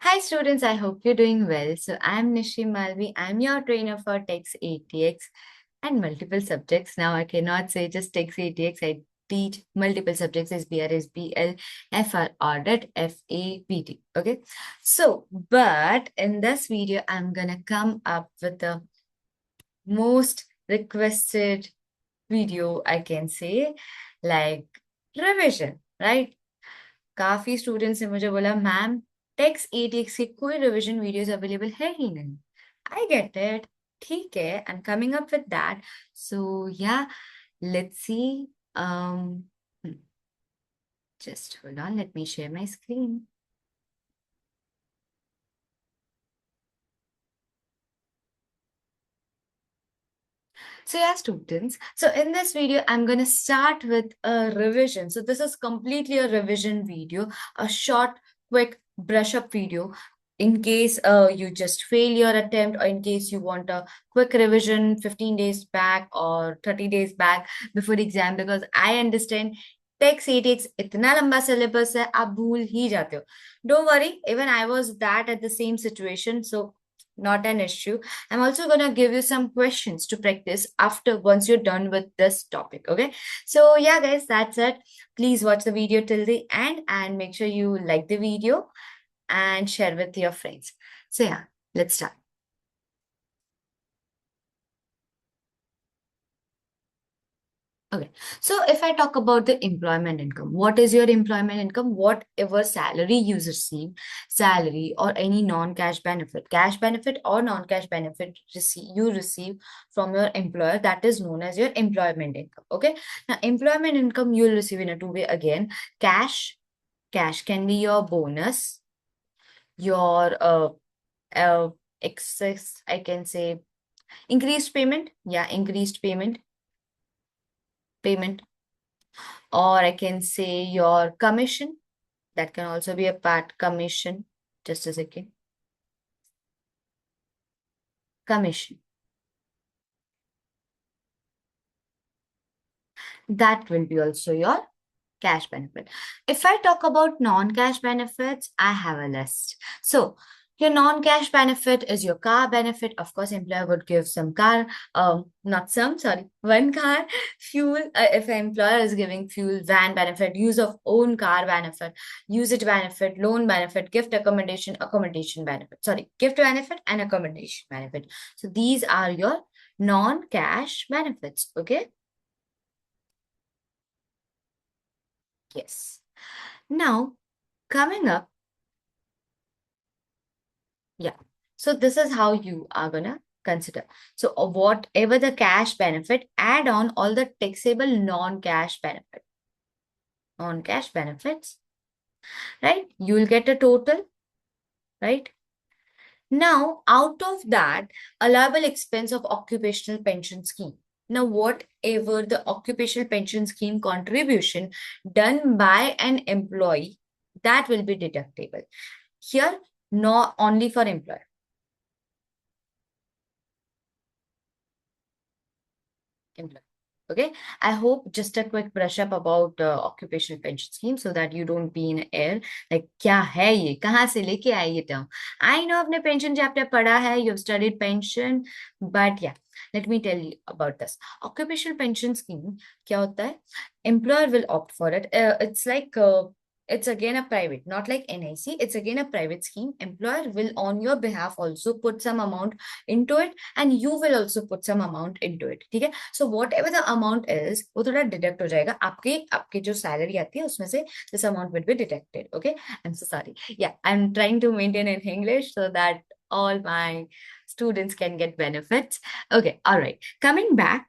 Hi students, I hope you're doing well. So I'm Nishi Malvi. I'm your trainer for Tax ATX and multiple subjects. Now I cannot say just Tax ATX. I teach multiple subjects SBR, SBL, FR, Audit, FAPT. Okay. So, but in this video, I'm gonna come up with the most requested video I can say, like revision, right? काफी students ने मुझे बोला ma'am takes ATX की कोई revision videos available है ही नहीं. I get it. ठीक है, I am coming up with that. So yeah, let's see. um just hold on, let me share my screen. So yeah, students. So in this video, I'm going to start with a revision. So this is completely a revision video, a short, quick brush up video. In case you just fail your attempt, or in case you want a quick revision 15 days back or 30 days back before the exam, because I understand टेक्स एटीएक्स इतना लंबा syllabus है, आप भूल ही जाते हो. Don't worry, even I was that at the same situation, so not an issue. I'm also going to give you some questions to practice after once you're done with this topic. Okay. So yeah, guys, that's it. Please watch the video till the end and make sure you like the video and share with your friends. So yeah, let's start. Okay, so if I talk about the employment income, what is your employment income? Whatever salary you receive, salary or any non-cash benefit, cash benefit or non-cash benefit you receive from your employer, that is known as your employment income. Okay, now employment income you'll receive in a two-way again. Cash can be your bonus, your excess, I can say increased payment. Yeah, increased payment, or I can say your commission. That can also be a part commission. Just a second. Commission. That will be also your cash benefit. If I talk about non-cash benefits, I have a list. So your non-cash benefit is your car benefit. Of course, employer would give some car, not some, sorry, one car, fuel. If an employer is giving fuel, van benefit, use of own car benefit, usage benefit, loan benefit, gift accommodation benefit. Sorry, gift benefit and accommodation benefit. So these are your non-cash benefits. Okay. Yes. Now, coming up, yeah. So this is how you are gonna consider. So whatever the cash benefit, add on all the taxable non-cash benefit. Non-cash benefits, right? You will get a total, right? Now, out of that, allowable expense of occupational pension scheme. Now, whatever the occupational pension scheme contribution done by an employee, that will be deductible. Here, not only for employer. Employer. Okay, I hope just a quick brush up about occupational pension scheme so that you don't be in air like क्या है ये, कहाँ से लेके आए ये term. I know आपने pension chapter पढ़ा है, you've studied pension, but yeah, let me tell you about this. Occupational pension scheme क्या होता है? Employer will opt for it. It's like it's again a private, not like NIC. It's again a private scheme. Employer will on your behalf also put some amount into it, and you will also put some amount into it. ठीक है? So whatever the amount is, वो थोड़ा deduct हो जाएगा. आपके जो salary आती है उसमें से this amount will be deducted. Okay? I'm so sorry. Yeah, I'm trying to maintain in English so that all my students can get benefits. Okay, all right. Coming back.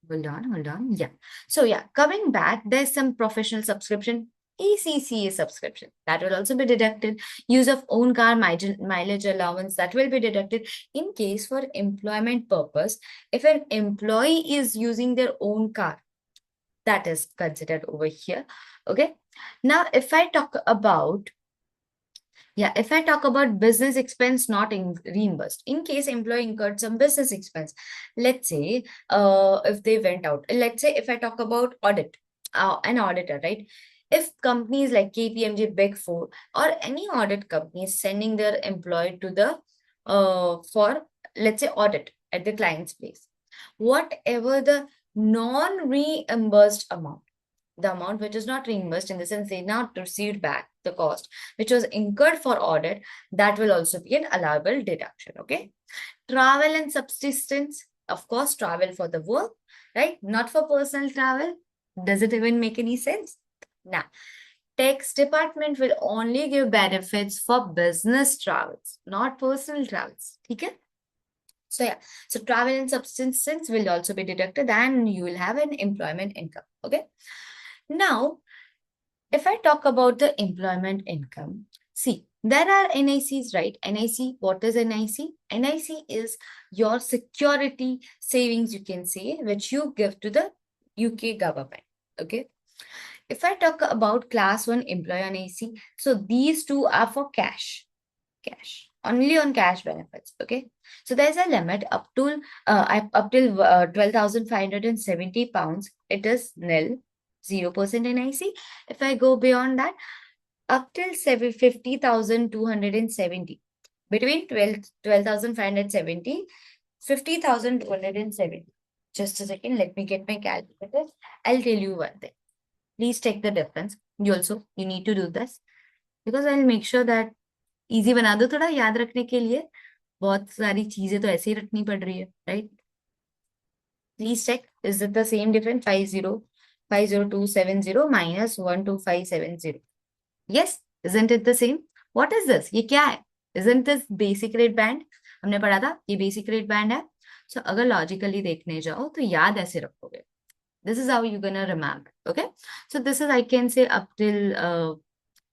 Hold on. Yeah. So yeah, coming back, there's some professional subscription. ACCA subscription that will also be deducted. Use of own car mileage allowance that will be deducted. In case for employment purpose, if an employee is using their own car, that is considered over here. Okay. Now, if I talk about business expense not reimbursed, in case employee incurred some business expense, let's say if they went out, let's say if I talk about audit, an auditor, right? If companies like KPMG, Big Four, or any audit company is sending their employee to the for, let's say, audit at the client's place, whatever the non-reimbursed amount, the amount which is not reimbursed in the sense they not received back the cost which was incurred for audit, that will also be an allowable deduction. Okay. Travel and subsistence, of course, travel for the work, right? Not for personal travel. Does it even make any sense? Now, tax department will only give benefits for business travels, not personal travels. Okay? So yeah, so travel and subsistence will also be deducted and you will have an employment income. Okay. Now, if I talk about the employment income, see, there are NICs, right? NIC, what is NIC? NIC is your security savings, you can say, which you give to the UK government. Okay. If I talk about class 1 employee NIC, so these two are for cash, only on cash benefits. Okay. So there's a limit up to up till 12,570 pounds. It is nil, 0% NIC. If I go beyond that, up till 50,270, between 12,570, 50,270. Just a second, let me get my calculator. I'll tell you one thing. Please check the difference. You need to do this because I'll make sure that easy बना दो थोड़ा याद रखने के लिए. बहुत सारी चीजें तो ऐसे ही रखनी पड़ रही है, right? Please check. Is it the same difference? 50270 minus 12570. Yes, isn't it the same? What is this? ये क्या है? Isn't this basic rate band? हमने पढ़ा था ये basic rate band है. So अगर logically देखने जाओ तो याद ऐसे रखोगे. This is how you're gonna remember. Okay. So this is, I can say, up till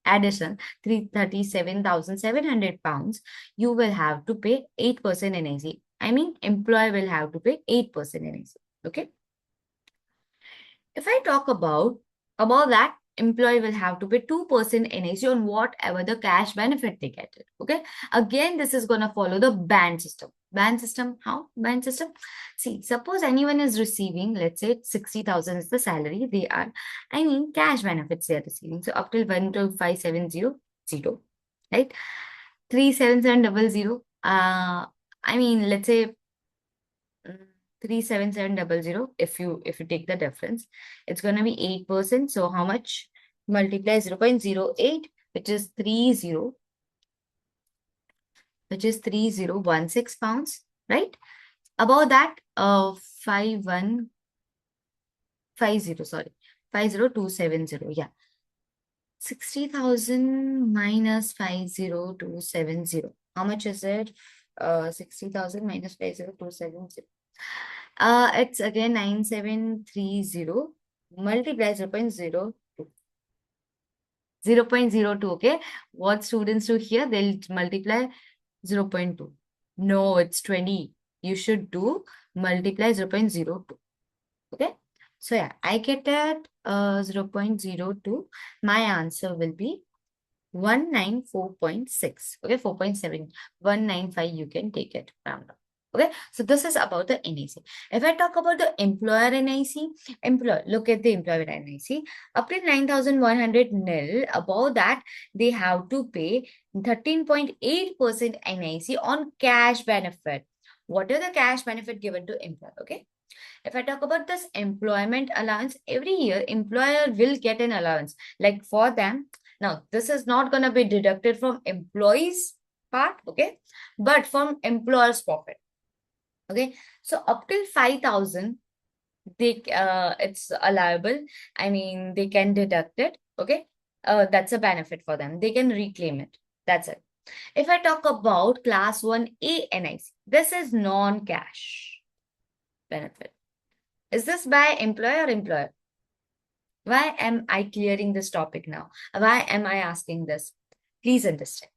addition 337,700 pounds, you will have to pay 8% NIC. I mean, employer will have to pay 8% NIC. Okay. If I talk about that, employee will have to pay 2% NIC on whatever the cash benefit they get. Okay. Again, this is going to follow the band system. Band system, how? Band system. See, suppose anyone is receiving, let's say 60,000 is the salary they are, cash benefits they are receiving. So up till 125,700, right? 37700. Let's say 37700. If you take the difference, it's going to be 8%. So how much? Multiply 0.08, which is 3016 pounds, right? Above that, 50270. Yeah. 60,000 minus 50270. How much is it? 60,000 minus 50270. It's again 9730 multiply 0.02. 0.02. Okay. What students do here? They'll multiply 0.2. No, it's 20. You should do multiply 0.02. Okay. So yeah, I get that 0.02. My answer will be 194.6. Okay, 4.7. 195, you can take it round up. Okay, so this is about the NIC. If I talk about the employer NIC, look at the employer NIC. Up to 9,100 nil, above that, they have to pay 13.8% NIC on cash benefit. What is the cash benefit given to employer? Okay. If I talk about this employment allowance, every year employer will get an allowance. Like for them, now this is not going to be deducted from employees part, okay, but from employer's profit. Okay, so up till 5,000, they it's allowable. They can deduct it. Okay, that's a benefit for them. They can reclaim it. That's it. If I talk about class 1A NIC, this is non-cash benefit. Is this by employer or employer? Why am I clearing this topic now? Why am I asking this? Please understand.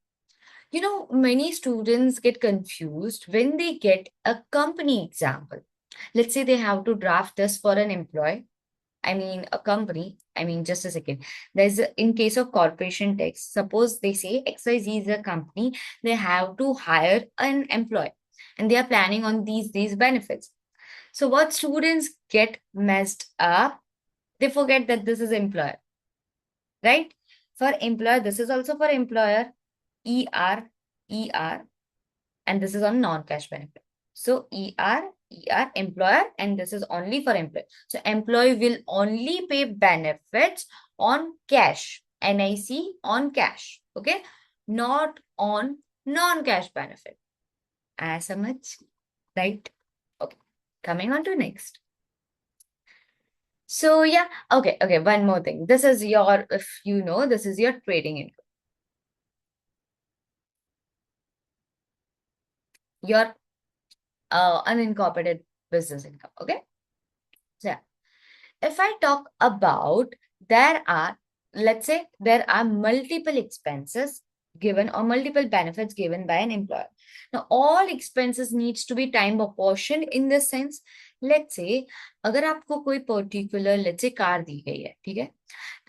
Many students get confused when they get a company example. Let's say they have to draft this for an employee. A company. Just a second. In case of corporation tax, suppose they say XYZ is a company, they have to hire an employee and they are planning on these benefits. So what students get messed up, they forget that this is employer. right? For employer, this is also for employer, ER, ER, and this is on non-cash benefit. So ER, employer, and this is only for employee. So employee will only pay benefits on cash, NIC on cash, okay? Not on non-cash benefit. As much, right? Okay, coming on to next. So yeah, okay, one more thing. This is your, if you know, this is your trading income. Your unincorporated business income, okay? So yeah. If I talk about, there are, let's say there are multiple expenses given or multiple benefits given by an employer. Now, all expenses needs to be time apportioned in this sense. Let's say, अगर आपको कोई particular, let's say car दी गई है, ठीक है?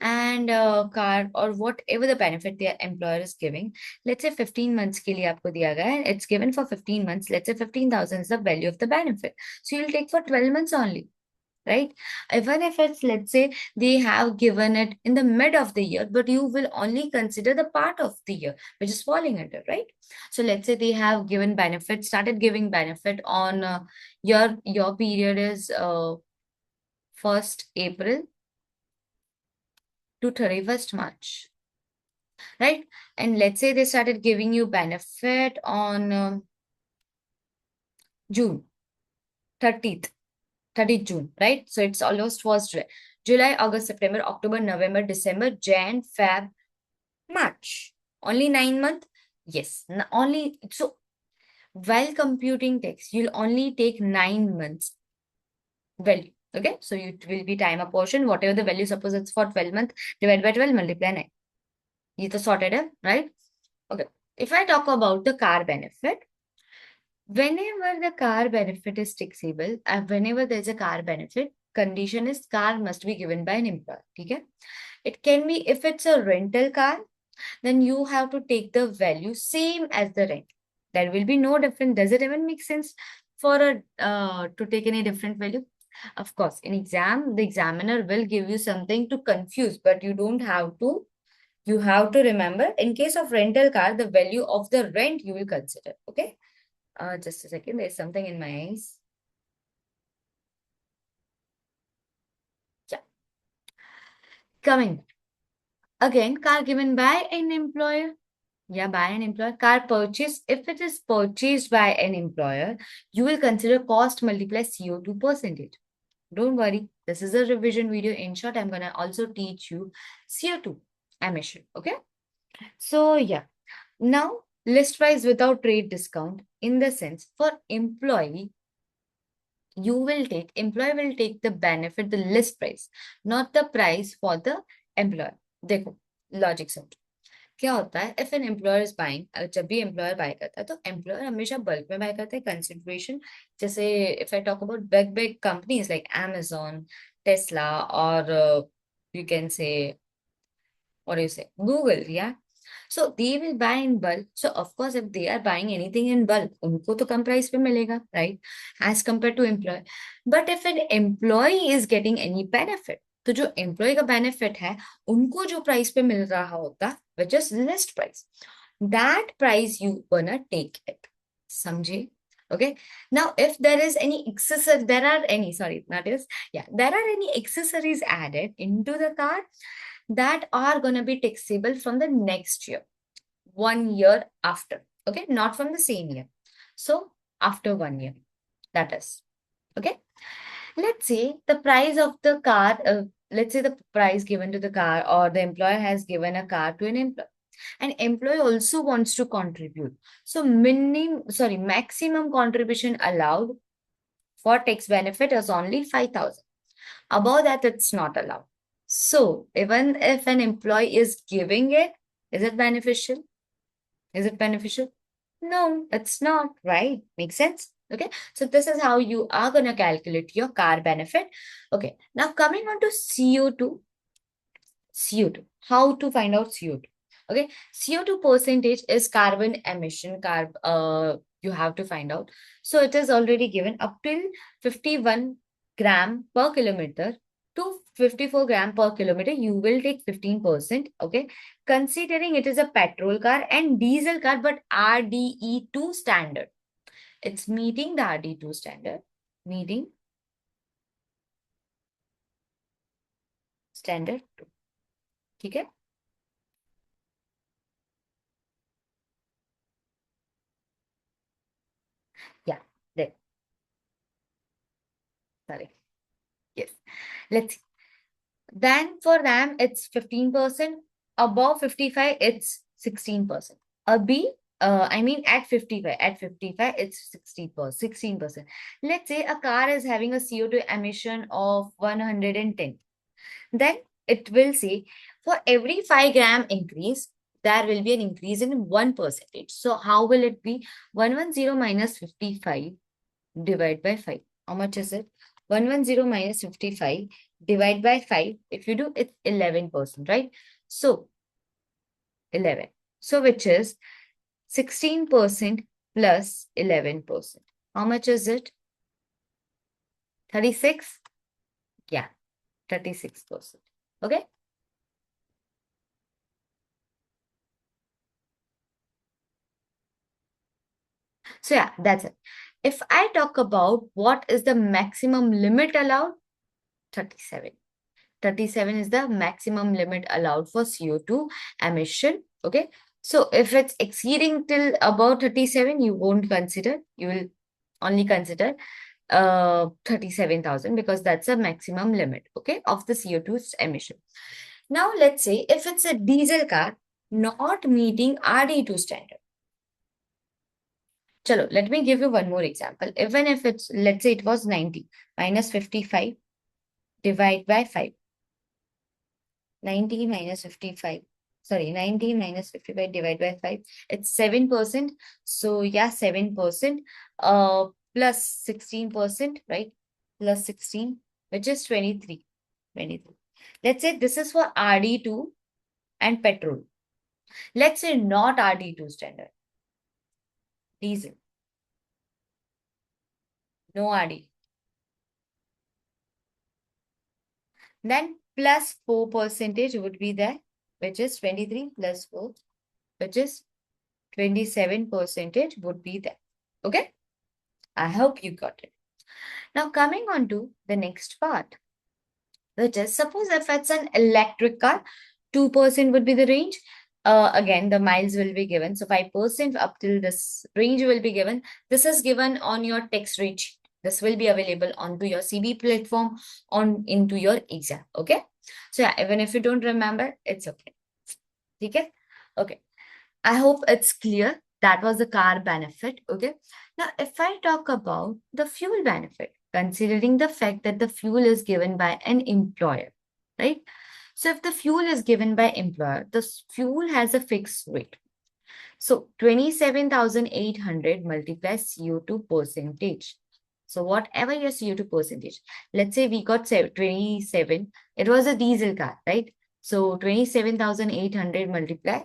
And car or whatever the benefit the employer is giving, let's say 15 months के लिए आपको दिया गया है, it's given for 15 months, let's say 15,000 is the value of the benefit. So you'll take for 12 months only, right? Even if it's, let's say, they have given it in the mid of the year, but you will only consider the part of the year which is falling under, right? So let's say they have given benefit, started giving benefit on your period is 1st April to 31st March, right? And let's say they started giving you benefit on June 30th 30th June, right? So it's almost first July, August, September, October, November, December, Jan, Feb, March. Only 9 months? Yes. Only so while computing tax, you'll only take 9 months value. Okay, so it will be time apportion, whatever the value, suppose it's for 12 months, divide by 12, multiply 9. ये तो sorted है, right? Okay. If I talk about the car benefit, whenever the car benefit is taxable, whenever there's a car benefit, condition is car must be given by an employer. Okay? It can be, if it's a rental car, then you have to take the value same as the rent. There will be no difference. Does it even make sense for a to take any different value? Of course, in exam, the examiner will give you something to confuse, but you don't have to. You have to remember, in case of rental car, the value of the rent you will consider. Okay. Just a second. There's something in my eyes. Yeah. Coming. Again, car given by an employer. Yeah, by an employer. Car purchase. If it is purchased by an employer, you will consider cost multiply CO2 percentage. Don't worry. This is a revision video. In short, I'm going to also teach you CO2 emission. Okay. So, yeah. Now, list price without trade discount, in the sense for employee, employer will take the benefit, the list price, not the price for the employer. देखो logic समझो क्या होता है. If an employer is buying, जब भी employer bye करता है तो एम्प्लॉयर हमेशा बल्क में बाय करता है. कंसिडरेशन, जैसे if I talk about big big companies like Amazon, Tesla, और you can say, what do you say, Google, yeah. So they will buy in bulk. So of course, if they are buying anything in bulk, उनको तो कम price पे मिलेगा, right? As compared to employee. But if an employee is getting any benefit, तो जो employee का benefit है, उनको जो प्राइस पे मिल रहा होता, which is list price, that price you gonna take it. समझे? Okay. Now, if there is any accessory, there are any accessories added into the car that are going to be taxable from the next year, 1 year after. Okay, not from the same year. So after 1 year, that is. Okay. Let's say the price of the car, let's say the price given to the car, or the employer has given a car to an employee. And employee also wants to contribute. So maximum contribution allowed for tax benefit is only 5,000. Above that, it's not allowed. So even if an employee is giving it, is it beneficial? Is it beneficial? No, it's not, right? Makes sense? Okay. So this is how you are going to calculate your car benefit. Okay. Now coming on to CO2. CO2. How to find out CO2? Okay. CO2 percentage is carbon emission. You have to find out. So it is already given up till 51 gram per kilometer to 254 gram per kilometer, you will take 15%. Okay. Considering it is a petrol car and diesel car, but RDE2 standard. It's meeting the RDE2 standard. Meeting standard 2. ठीक है? Yeah. There. Sorry. Yes. Let's see. Then for them, it's 15%. Above 55, it's 16%. I mean at 55, it's 60%, 16%. Let's say a car is having a CO2 emission of 110. Then it will say for every 5 gram increase, there will be an increase in 1%. So how will it be? 110 minus 55 divided by 5. How much is it? 110 minus 55 divide by 5. If you do, it's 11%, right? So 11. So which is 16% plus 11%. How much is it? 36? Yeah, 36%. Okay? So yeah, that's it. If I talk about what is the maximum limit allowed, 37. 37 is the maximum limit allowed for CO2 emission. Okay. So if it's exceeding till about 37, you won't consider. You will only consider 37,000 because that's a maximum limit, okay, of the CO2 emission. Now let's say if it's a diesel car not meeting RD2 standard. Chalo, let me give you one more example. Even if it's, let's say it was 90 minus 55 divide by 5. 90 minus 55. Sorry, 90 minus 55 divided by 5. It's 7%. So yeah, 7%. Plus 16%, right? Plus 16, which is 23. 23. Let's say this is for RD2 and petrol. Let's say not RD2 standard. Diesel. No RD. Then plus 4% would be there, which is 23 plus 4, which is 27% would be there. Okay? I hope you got it. Now coming on to the next part, which is suppose if it's an electric car, 2% would be the range. Again, the miles will be given. So 5% up till this range will be given. This is given on your text rate sheet. This will be available onto your CB platform on into your exam. Okay. So yeah, even if you don't remember, it's okay. Okay. Okay. I hope it's clear. That was the car benefit. Okay. Now, if I talk about the fuel benefit, considering the fact that the fuel is given by an employer, right? So if the fuel is given by employer, the fuel has a fixed rate. So 27,800 multiplies CO2 percentage. So whatever your CO2 percentage, let's say we got 27, it was a diesel car, right? So 27,800 multiply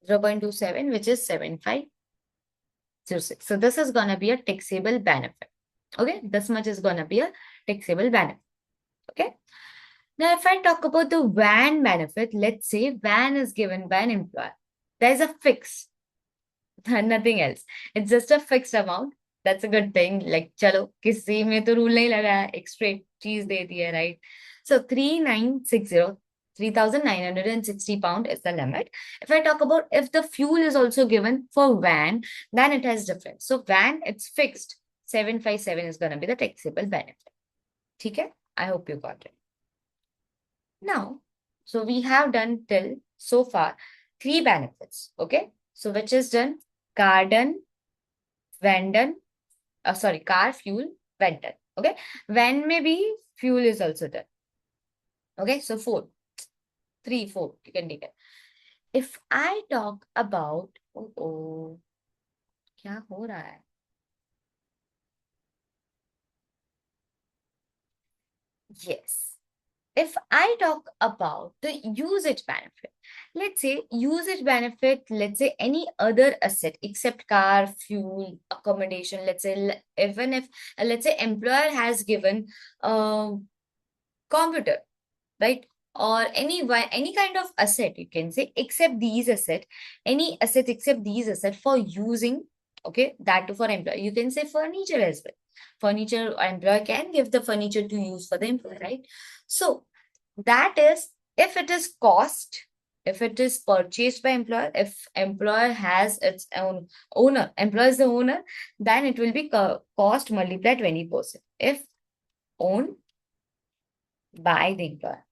0.27, which is 7506. So this is going to be a taxable benefit. Okay, this much is going to be a taxable benefit. Okay. Now, if I talk about the van benefit, let's say van is given by an employer. There is a fix, nothing else. It's just a fixed amount. That's a good thing. Like, chalo, किसी में तो rule नहीं लगा है, एक straight चीज दे दी है, right? So 3960, 3,960 pound is the limit. If I talk about if the fuel is also given for van, then it has difference. So van, it's fixed. 757 is going to be the taxable benefit. Okay? I hope you got it. Now, so we have done till so far 3 benefits. Okay? So which is done? Car done, van done. Car, fuel, van done. Okay? Van maybe fuel is also done. Okay? So 4. 3, 4. You can take it. If I talk about, क्या हो रहा है? Yes. if I talk about the usage benefit, let's say usage benefit, let's say any other asset except car, fuel, accommodation, let's say even if, let's say employer has given a computer, right? Or any kind of asset, you can say, except these asset, any asset except these asset for using, okay, that too for employee. You can say furniture as well. Furniture, employer can give the furniture to use for the employee, right? So that is if it is cost, if it is purchased by employer, if employer has its own owner, employer is the owner, then it will be cost multiplied 20%. If owned by the employer.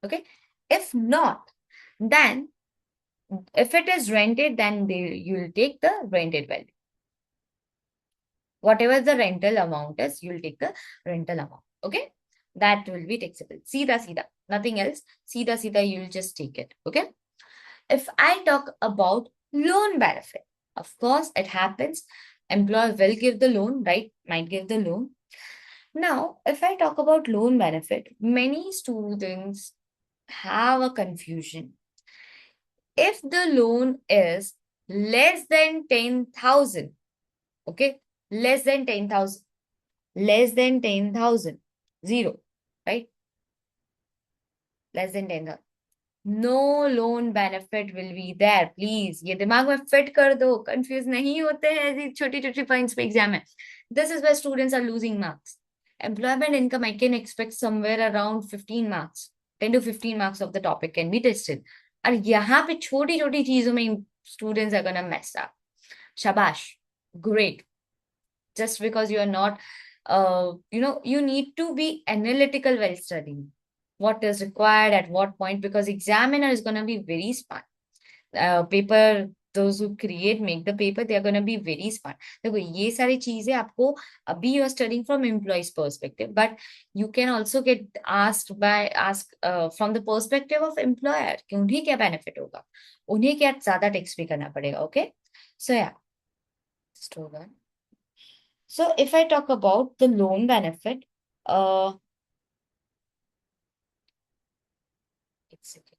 Okay. If not, then if it is rented, then you'll take the rented value. Whatever the rental amount is, you'll take the rental amount. Okay. That will be taxable. Seedha, nothing else. Seedha, you'll just take it. Okay. If I talk about loan benefit, of course, it happens. Employer will give the loan, right? Might give the loan. Now, if I talk about loan benefit, many students have a confusion. If the loan is less than 10,000, okay, less than 10,000, less than 10,000, zero, right? Less than 10,000. No loan benefit will be there. Please, ये दिमाग में fit कर दो. Confuse नहीं होते हैं ऐसी छोटी छोटी points पे exam में. This is where students are losing marks. Employment income, I can expect somewhere around 15 marks. 10 to 15 marks of the topic can be tested. और यहाँ पे छोटी छोटी चीजों में students are gonna mess up. Shabash, great. Just because you are not, you need to be analytical while studying. What is required at what point, because examiner is gonna be very smart. Paper, those who make the paper, they are going to be very smart. देखो ये सारी चीजें आपको अभी you are studying from employee's perspective, but you can also get asked from the perspective of employer कि उन्हें क्या benefit होगा, उन्हें क्या ज्यादा tax पे करना पड़ेगा. Okay, so yeah, just hold on. So if I talk about the loan benefit, it's okay.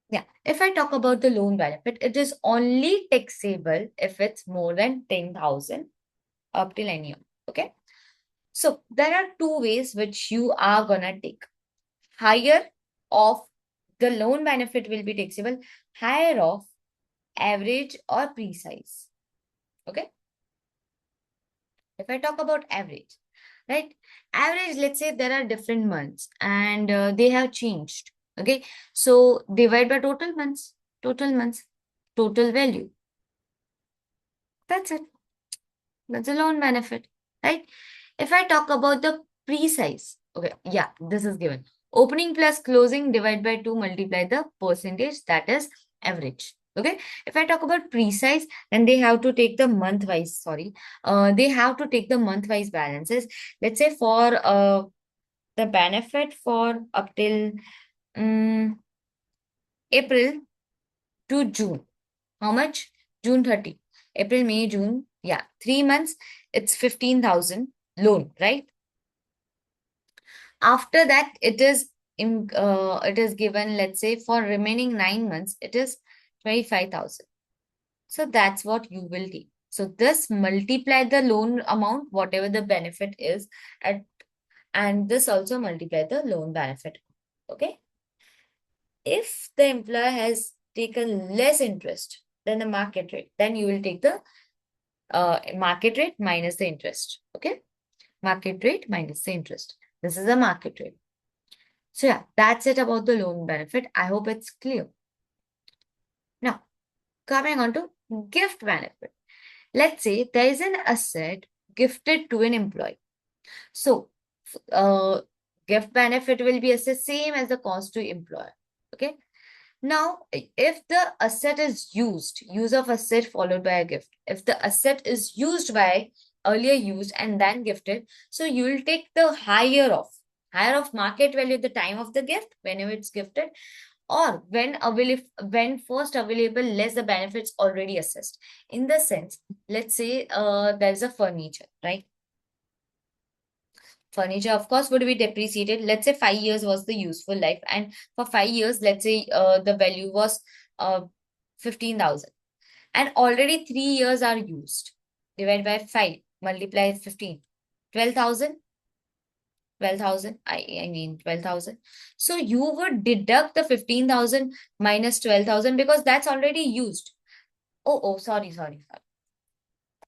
Yeah, if I talk about the loan benefit, it is only taxable if it's more than 10,000 up till any year. Okay. So there are two ways which you are gonna take. Higher of the loan benefit will be taxable, higher of average or precise. Okay. If I talk about average, right? Average, let's say there are different months and they have changed. Okay. So divide by total months, total value. That's it. That's a loan benefit, right? If I talk about the precise, okay, yeah, this is given. Opening plus closing divide by 2 multiply the percentage, that is average. Okay. If I talk about precise, then they have to take the month-wise, they have to take the month-wise balances. Let's say for the benefit for up till April to June. How much? June 30. April, May, June. Yeah, 3 months. It's 15,000 loan, right? After that, it is given, let's say, for remaining 9 months, it is 25,000. So that's what you will take. So this multiply the loan amount, whatever the benefit is, and this also multiply the loan benefit. Okay. If the employer has taken less interest than the market rate, then you will take the market rate minus the interest. Okay. Market rate minus the interest. This is the market rate. So yeah, that's it about the loan benefit. I hope it's clear. Now, coming on to gift benefit. Let's say there is an asset gifted to an employee. So, gift benefit will be the same as the cost to employer. Okay. Now, if the asset is used, use of asset followed by a gift. If the asset is used by earlier used and then gifted, so you will take the higher of market value at the time of the gift, whenever it's gifted, or when first available less the benefits already assessed. In the sense, let's say there's a furniture, right? Furniture, of course, would be depreciated. Let's say 5 years was the useful life, and for 5 years, let's say the value was 15,000, and already 3 years are used. Divide by 5, multiply 15, 12,000. 12,000, I mean 12,000. So you would deduct the 15,000 minus 12,000 because that's already used. Sorry.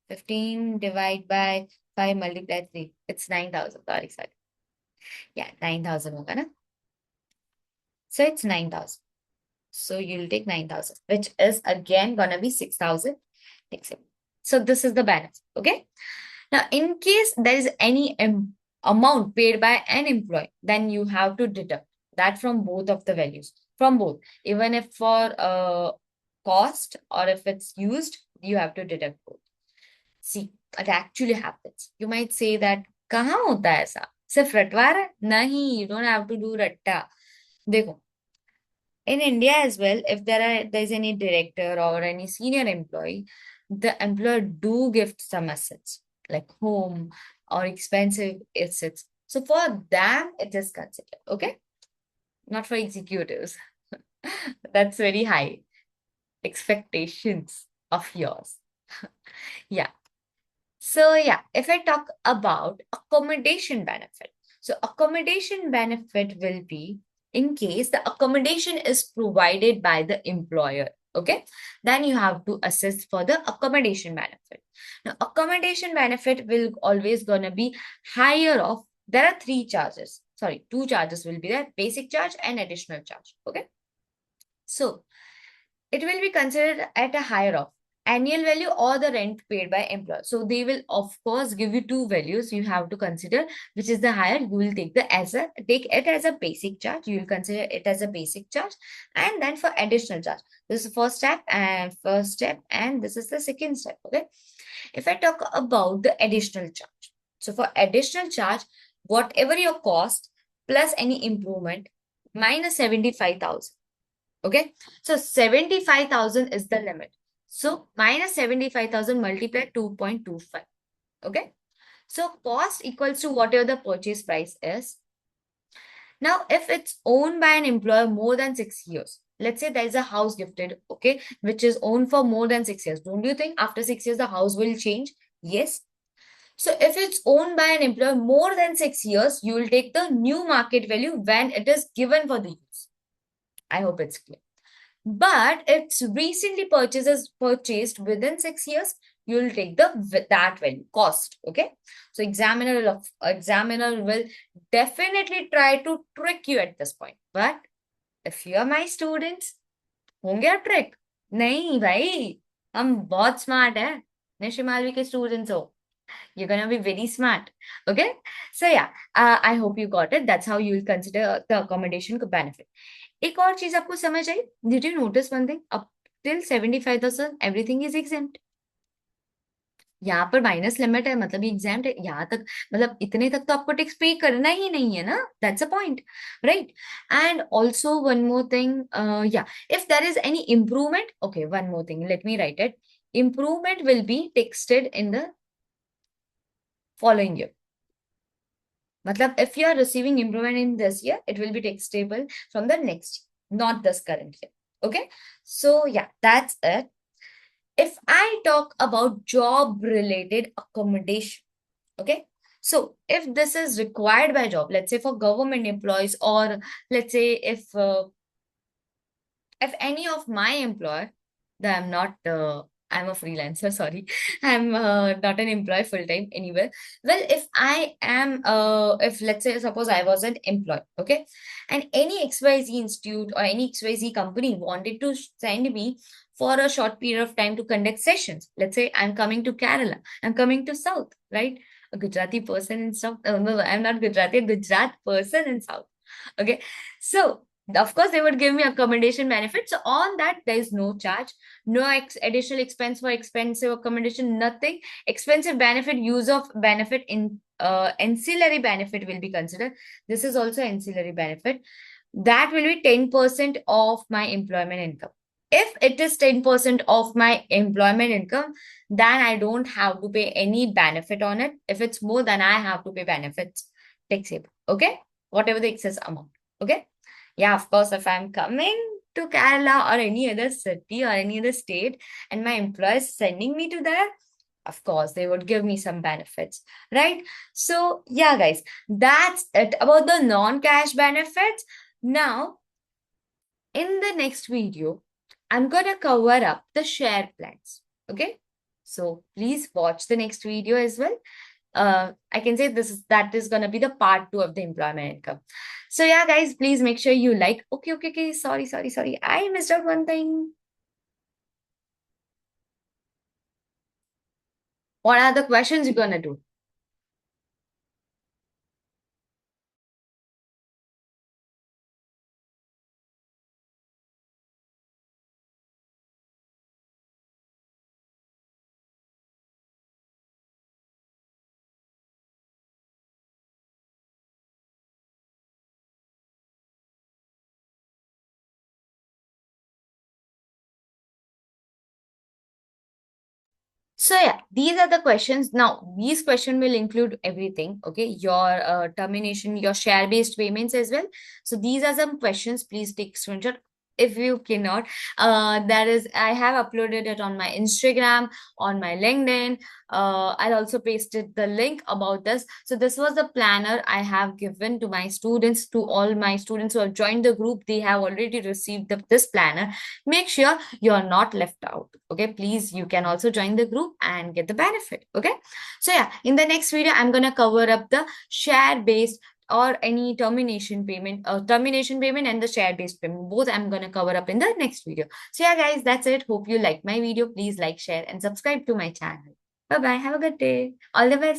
15 divide by 5 multiply 3. It's 9,000. Sorry. Yeah, 9,000 hoga na? So it's 9,000. So you'll take 9,000, which is again gonna be 6,000. So this is the balance. Okay. Now, in case there is any amount paid by an employee, then you have to deduct that from both of the values, from both. Even if for cost or if it's used, you have to deduct both. See, it actually happens. You might say that, कहाँ होता है ऐसा? सिर्फ रटवा रहा है? नहीं, you don't have to do रट्टा. देखो, in India as well, if there's any director or any senior employee, the employer do gift some assets like home or expensive assets. So for them, it is considered, okay? Not for executives. That's very high expectations of yours. Yeah. So yeah, if I talk about accommodation benefit, so accommodation benefit will be in case the accommodation is provided by the employer. Okay, then you have to assess for the accommodation benefit. Now, accommodation benefit will always gonna be higher of, there are three charges. Sorry, two charges will be there, basic charge and additional charge. Okay, so it will be considered at a higher of annual value or the rent paid by employer. So they will of course give you two values. You have to consider which is the higher. You will take it as a basic charge. You will consider it as a basic charge, and then for additional charge. This is first step, and this is the second step. Okay. If I talk about the additional charge, so for additional charge, whatever your cost plus any improvement minus 75,000. Okay, so 75,000 is the limit. So minus 75,000 multiplied 2.25. Okay, so cost equals to whatever the purchase price is. Now, if it's owned by an employer more than 6 years, let's say there is a house gifted, okay, which is owned for more than 6 years. Don't you think after 6 years the house will change? Yes. So if it's owned by an employer more than 6 years, you will take the new market value when it is given for the use. I hope it's clear. But it's recently purchased within 6 years, you'll take that value cost. Okay, so examiner will definitely try to trick you at this point. But if you are my students, होंगे trick? नहीं भाई, हम बहुत smart है. निशिमालवी के students हो. You're gonna be very smart. Okay, so yeah, I hope you got it. That's how you will consider the accommodation benefit. एक और चीज आपको समझ आई? Did you notice one thing? Up till 75,000 everything is exempt. यहाँ पर minus limit है, मतलब exam है. यहाँ तक मतलब इतने तक तो आपको टैक्स पे करना ही नहीं है ना. That's a point, right? And also one more thing, या if there is any improvement, okay, one more thing, let me write it. Improvement will be taxed in the following year. Matlab, if you are receiving improvement in this year, it will be taxable from the next year, not this current year. Okay, so yeah, that's it. If I talk about job related accommodation, okay, so if this is required by job, let's say for government employees, or let's say if any of my employer, that I'm not I'm a freelancer, sorry. I'm not an employee full-time anywhere. Well, if I am, if let's say, suppose I was an employee, okay, and any XYZ institute or any XYZ company wanted to send me for a short period of time to conduct sessions. Let's say I'm coming to Kerala, I'm coming to South, right? A Gujarati person in South. Oh, no, I'm not Gujarati, a Gujarat person in South. Okay, so of course they would give me accommodation benefit. So on that, there is no charge, no additional expense for expensive accommodation, nothing. Expensive benefit, use of benefit in ancillary benefit will be considered. This is also ancillary benefit. that will be 10% of my employment income. If it is 10% of my employment income, then I don't have to pay any benefit on it. If it's more, then I have to pay benefits taxable. Okay? Whatever the excess amount. Okay? Yeah, of course, if I'm coming to Kerala or any other city or any other state and my employer is sending me to there, of course, they would give me some benefits, right? So, yeah, guys, that's it about the non cash benefits. Now, in the next video, I'm gonna cover up the share plans. Okay, so please watch the next video as well. I can say that is gonna be the part 2 of the employment income. So yeah, guys, please make sure you like. Okay. Sorry. I missed out one thing. What are the questions you're gonna do? So yeah, these are the questions. Now, these questions will include everything. Okay, your termination, your share-based payments as well. So these are some questions. Please take screenshot. If you cannot, that is, I have uploaded it on my Instagram, on my LinkedIn. I'll also pasted the link about this. So this was the planner I have given to my students, to all my students who have joined the group. They have already received this planner. Make sure you're not left out. Okay, please, you can also join the group and get the benefit. Okay, so yeah, in the next video I'm gonna cover up the share based or any termination payment and the share based payment. Both I'm gonna cover up in the next video. So yeah, guys, that's it. Hope you like my video. Please like, share, and subscribe to my channel. Bye bye, have a good day, all the best.